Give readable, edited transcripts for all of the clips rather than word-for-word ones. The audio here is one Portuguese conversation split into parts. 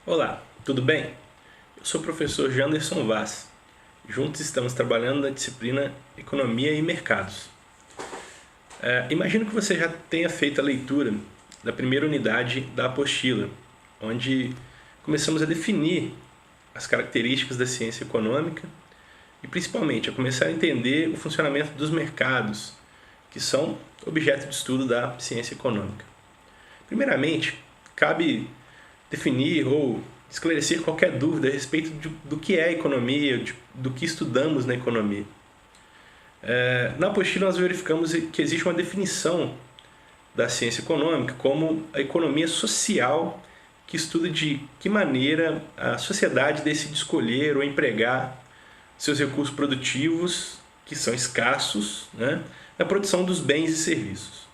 Olá, tudo bem? Eu sou o professor Janderson Vaz. Juntos estamos trabalhando na disciplina Economia e Mercados. Imagino que você já tenha feito a leitura da primeira unidade da apostila, onde começamos a definir as características da ciência econômica e principalmente a começar a entender o funcionamento dos mercados, que são objeto de estudo da ciência econômica. Primeiramente, cabe definir ou esclarecer qualquer dúvida a respeito do que é economia, do que estudamos na economia. Na apostila nós verificamos que existe uma definição da ciência econômica como a economia social, que estuda de que maneira a sociedade decide escolher ou empregar seus recursos produtivos, que são escassos, né, na produção dos bens e serviços.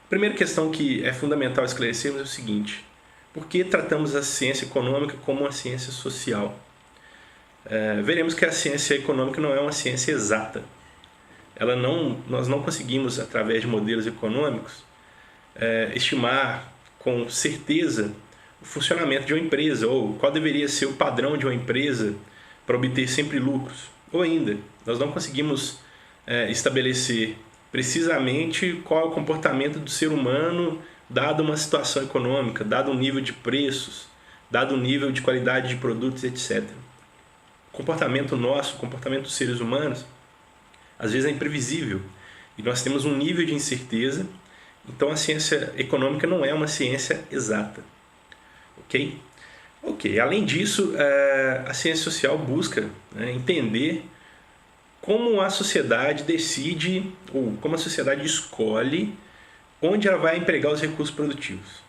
A primeira questão que é fundamental esclarecermos é o seguinte: por que tratamos a ciência econômica como uma ciência social? Veremos que a ciência econômica não é uma ciência exata. Nós não conseguimos, através de modelos econômicos, estimar com certeza o funcionamento de uma empresa, ou qual deveria ser o padrão de uma empresa para obter sempre lucros. Ou ainda, nós não conseguimos estabelecer precisamente qual é o comportamento do ser humano dado uma situação econômica, dado um nível de preços, dado um nível de qualidade de produtos, etc. O comportamento nosso, o comportamento dos seres humanos, às vezes é imprevisível e nós temos um nível de incerteza. Então a ciência econômica não é uma ciência exata, ok? Além disso, a ciência social busca entender como a sociedade decide, ou como a sociedade escolhe onde ela vai empregar os recursos produtivos.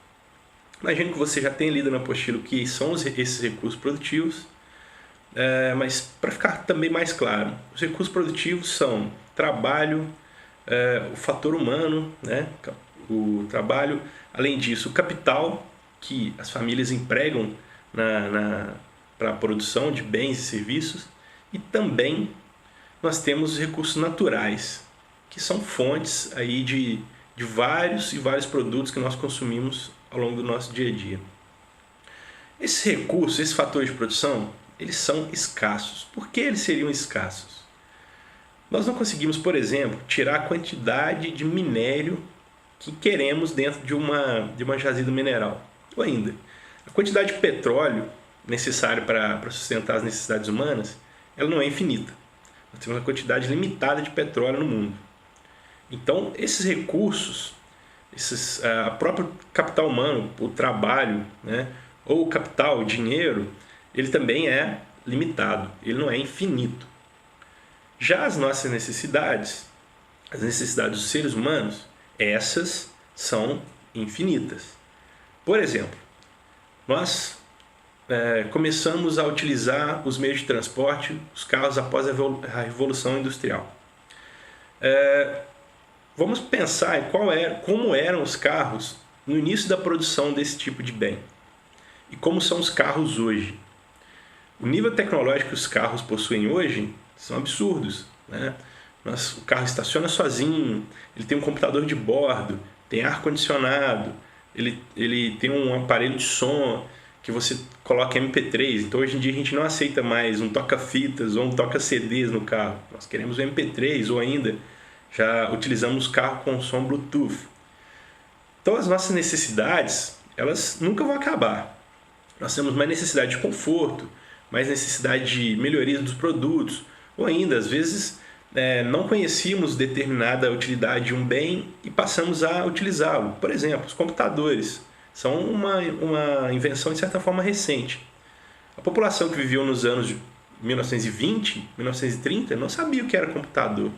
Imagino que você já tenha lido na apostila o que são esses recursos produtivos, mas para ficar também mais claro, os recursos produtivos são trabalho, o fator humano, né, o trabalho, além disso, o capital que as famílias empregam para a produção de bens e serviços, e também nós temos os recursos naturais, que são fontes aí de vários e vários produtos que nós consumimos ao longo do nosso dia a dia. Esses recursos, esses fatores de produção, eles são escassos. Por que eles seriam escassos? Nós não conseguimos, por exemplo, tirar a quantidade de minério que queremos dentro de uma jazida mineral. Ou ainda, a quantidade de petróleo necessária para sustentar as necessidades humanas, ela não é infinita. Nós temos uma quantidade limitada de petróleo no mundo. Então, esses recursos, a próprio capital humano, o trabalho, né, ou o capital, o dinheiro, ele também é limitado, ele não é infinito. Já as nossas necessidades, as necessidades dos seres humanos, essas são infinitas. Por exemplo, nós começamos a utilizar os meios de transporte, os carros após a Revolução Industrial. Vamos pensar em como eram os carros no início da produção desse tipo de bem e como são os carros hoje. O nível tecnológico que os carros possuem hoje são absurdos, né? O carro estaciona sozinho, ele tem um computador de bordo, tem ar-condicionado, ele tem um aparelho de som que você coloca MP3. Então hoje em dia a gente não aceita mais um toca-fitas ou um toca-CDs no carro. Nós queremos um MP3 ou ainda já utilizamos carro com som Bluetooth. Então as nossas necessidades, elas nunca vão acabar. Nós temos mais necessidade de conforto, mais necessidade de melhoria dos produtos, ou ainda, às vezes, não conhecíamos determinada utilidade de um bem e passamos a utilizá-lo. Por exemplo, os computadores são uma invenção, de certa forma, recente. A população que viveu nos anos de 1920, 1930, não sabia o que era computador.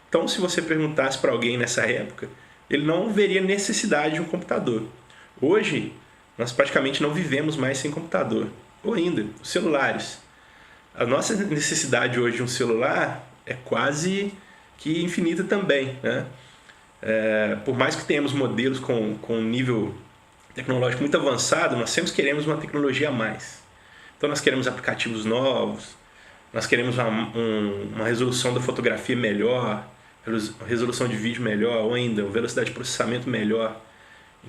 Então, se você perguntasse para alguém nessa época, ele não veria necessidade de um computador. Hoje, nós praticamente não vivemos mais sem computador. Ou ainda, os celulares. A nossa necessidade hoje de um celular é quase que infinita também, né? Por mais que tenhamos modelos com um nível tecnológico muito avançado, nós sempre queremos uma tecnologia a mais. Então, nós queremos aplicativos novos, nós queremos uma resolução da fotografia melhor, resolução de vídeo melhor, ou ainda uma velocidade de processamento melhor.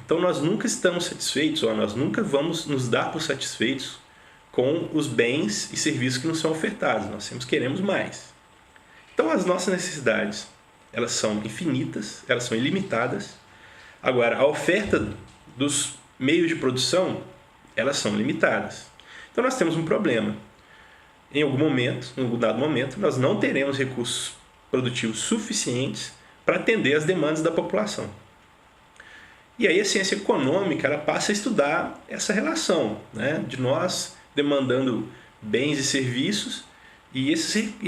Então nós nunca estamos satisfeitos, ou nós nunca vamos nos dar por satisfeitos com os bens e serviços que nos são ofertados. Nós sempre queremos mais. Então as nossas necessidades, elas são infinitas, elas são ilimitadas. Agora, a oferta dos meios de produção, elas são limitadas. Então nós temos um problema. Em algum momento, em algum dado momento, nós não teremos recursos produtivos suficientes para atender as demandas da população. E aí a ciência econômica ela passa a estudar essa relação, né, de nós demandando bens e serviços e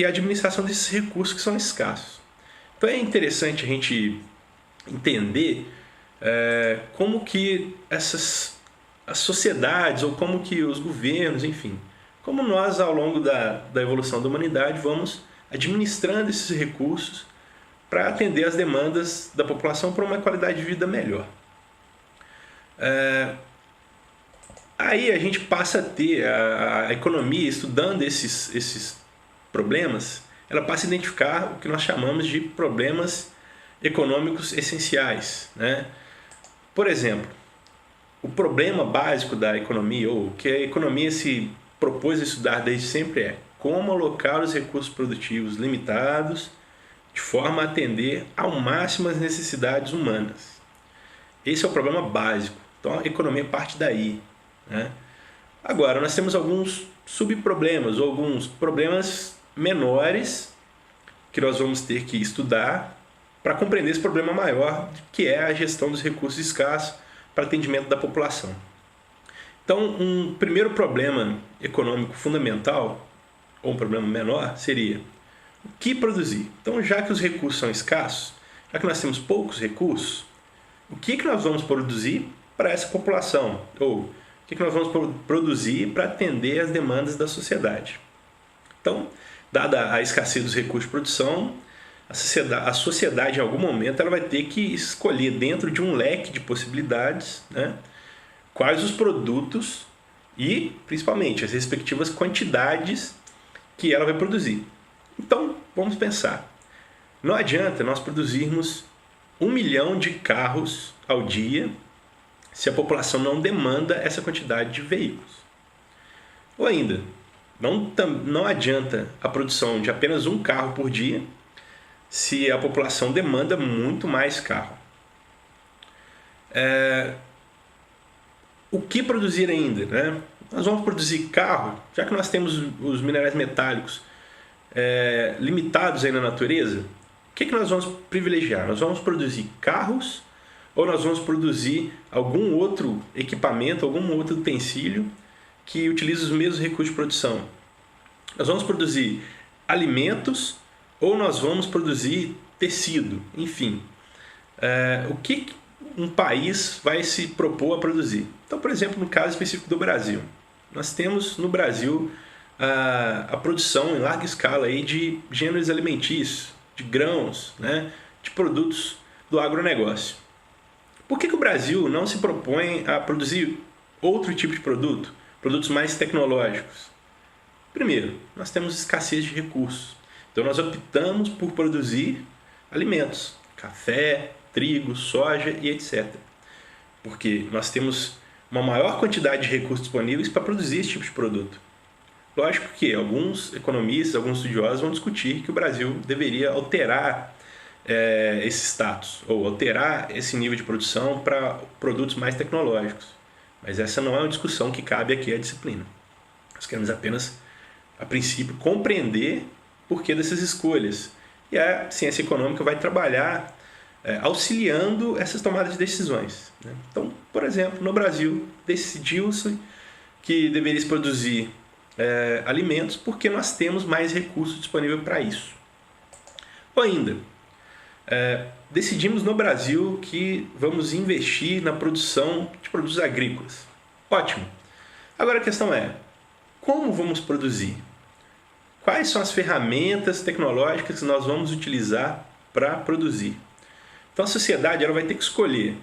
a administração desses recursos que são escassos. Então é interessante a gente entender como que as sociedades ou como que os governos, enfim, como nós ao longo da evolução da humanidade vamos administrando esses recursos para atender as demandas da população para uma qualidade de vida melhor. Aí a gente passa a ter a economia estudando esses problemas, ela passa a identificar o que nós chamamos de problemas econômicos essenciais, né? Por exemplo, o problema básico da economia, ou o que a economia se propôs a estudar desde sempre é como alocar os recursos produtivos limitados de forma a atender ao máximo as necessidades humanas. Esse é o problema básico. Então a economia parte daí, né? Agora, nós temos alguns subproblemas ou alguns problemas menores que nós vamos ter que estudar para compreender esse problema maior, que é a gestão dos recursos escassos para atendimento da população. Então, um primeiro problema econômico fundamental, ou um problema menor, seria o que produzir. Então, já que os recursos são escassos, já que nós temos poucos recursos, o que nós vamos produzir para essa população? Ou o que nós vamos produzir para atender as demandas da sociedade? Então, dada a escassez dos recursos de produção, a sociedade em algum momento ela vai ter que escolher dentro de um leque de possibilidades, né, quais os produtos e, principalmente, as respectivas quantidades que ela vai produzir. Então, vamos pensar. Não adianta nós produzirmos 1 milhão de carros ao dia se a população não demanda essa quantidade de veículos. Ou ainda, não adianta a produção de apenas um carro por dia se a população demanda muito mais carro. O que produzir ainda, né? Nós vamos produzir carro, já que nós temos os minerais metálicos limitados aí na natureza, o que nós vamos privilegiar? Nós vamos produzir carros ou nós vamos produzir algum outro equipamento, algum outro utensílio que utiliza os mesmos recursos de produção? Nós vamos produzir alimentos ou nós vamos produzir tecido? Enfim, o que um país vai se propor a produzir? Então, por exemplo, no caso específico do Brasil, nós temos no Brasil a produção em larga escala aí de gêneros alimentícios, de grãos, né, de produtos do agronegócio. Por que o Brasil não se propõe a produzir outro tipo de produto, produtos mais tecnológicos? Primeiro, nós temos escassez de recursos. Então nós optamos por produzir alimentos, café, trigo, soja e etc. Porque nós temos uma maior quantidade de recursos disponíveis para produzir esse tipo de produto. Lógico que alguns economistas, alguns estudiosos vão discutir que o Brasil deveria alterar esse status, ou alterar esse nível de produção para produtos mais tecnológicos. Mas essa não é uma discussão que cabe aqui à disciplina. Nós queremos apenas, a princípio, compreender o porquê dessas escolhas. E a ciência econômica vai trabalhar auxiliando essas tomadas de decisões, né? Então, por exemplo, no Brasil, decidiu-se que deveria se produzir alimentos porque nós temos mais recursos disponíveis para isso. Ou ainda, decidimos no Brasil que vamos investir na produção de produtos agrícolas. Ótimo! Agora a questão é, como vamos produzir? Quais são as ferramentas tecnológicas que nós vamos utilizar para produzir? Então a sociedade ela vai ter que escolher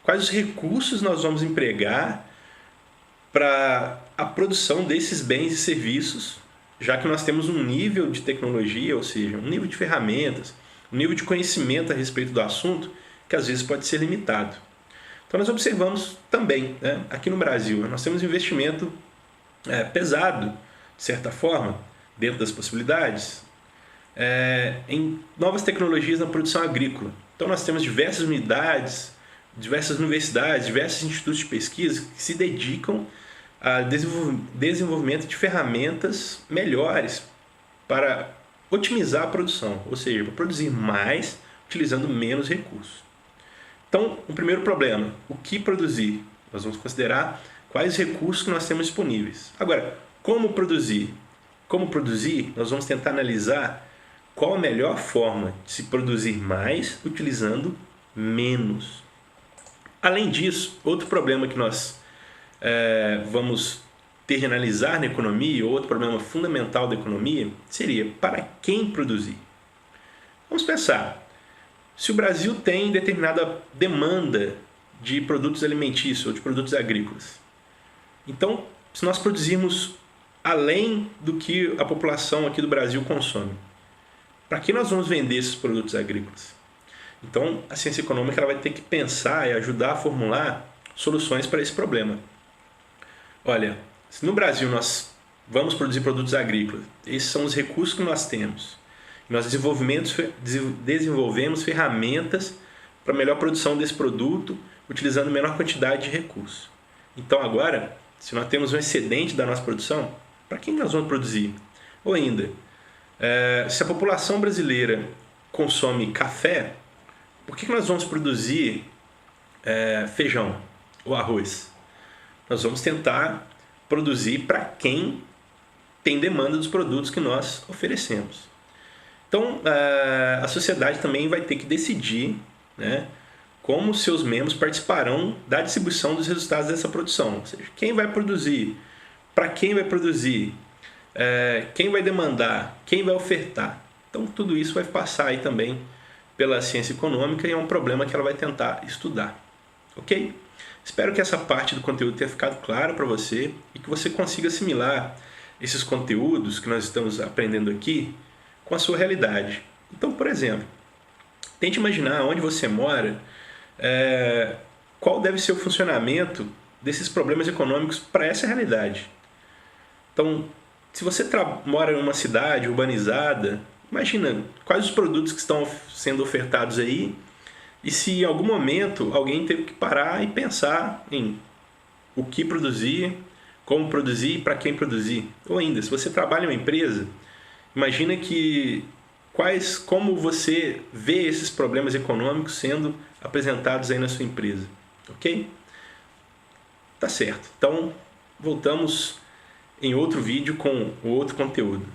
quais os recursos nós vamos empregar para a produção desses bens e serviços, já que nós temos um nível de tecnologia, ou seja, um nível de ferramentas, um nível de conhecimento a respeito do assunto, que às vezes pode ser limitado. Então Então nós observamos também, né, aqui no Brasil, nós temos um investimento pesado, de certa forma, dentro das possibilidades, em novas tecnologias na produção agrícola. Então nós temos diversas unidades, diversas universidades, diversos institutos de pesquisa que se dedicam ao desenvolvimento de ferramentas melhores para otimizar a produção, ou seja, para produzir mais utilizando menos recursos. Então, o primeiro problema, o que produzir? Nós vamos considerar quais recursos que nós temos disponíveis. Agora, como produzir? Como produzir? Nós vamos tentar analisar qual a melhor forma de se produzir mais utilizando menos. Além disso, outro problema que nós vamos ter de analisar na economia, ou outro problema fundamental da economia, seria para quem produzir. Vamos pensar, se o Brasil tem determinada demanda de produtos alimentícios ou de produtos agrícolas, então, se nós produzirmos além do que a população aqui do Brasil consome, para que nós vamos vender esses produtos agrícolas? Então, a ciência econômica ela vai ter que pensar e ajudar a formular soluções para esse problema. Olha, se no Brasil nós vamos produzir produtos agrícolas, esses são os recursos que nós temos. Nós desenvolvemos ferramentas para melhor produção desse produto, utilizando menor quantidade de recursos. Então agora, se nós temos um excedente da nossa produção, para quem nós vamos produzir? Ou ainda, se a população brasileira consome café, por que nós vamos produzir feijão ou arroz? Nós vamos tentar produzir para quem tem demanda dos produtos que nós oferecemos. Então, a sociedade também vai ter que decidir, né, como seus membros participarão da distribuição dos resultados dessa produção. Ou seja, quem vai produzir, para quem vai produzir, quem vai demandar, quem vai ofertar. Então, tudo isso vai passar aí também pela ciência econômica e é um problema que ela vai tentar estudar. Ok? Espero que essa parte do conteúdo tenha ficado clara para você e que você consiga assimilar esses conteúdos que nós estamos aprendendo aqui com a sua realidade. Então, por exemplo, tente imaginar onde você mora, qual deve ser o funcionamento desses problemas econômicos para essa realidade. Então, se você mora em uma cidade urbanizada, imagina quais os produtos que estão sendo ofertados aí e se em algum momento alguém teve que parar e pensar em o que produzir, como produzir e para quem produzir. Ou ainda, se você trabalha em uma empresa, imagina como você vê esses problemas econômicos sendo apresentados aí na sua empresa. Ok? Tá certo. Então, voltamos em outro vídeo com outro conteúdo.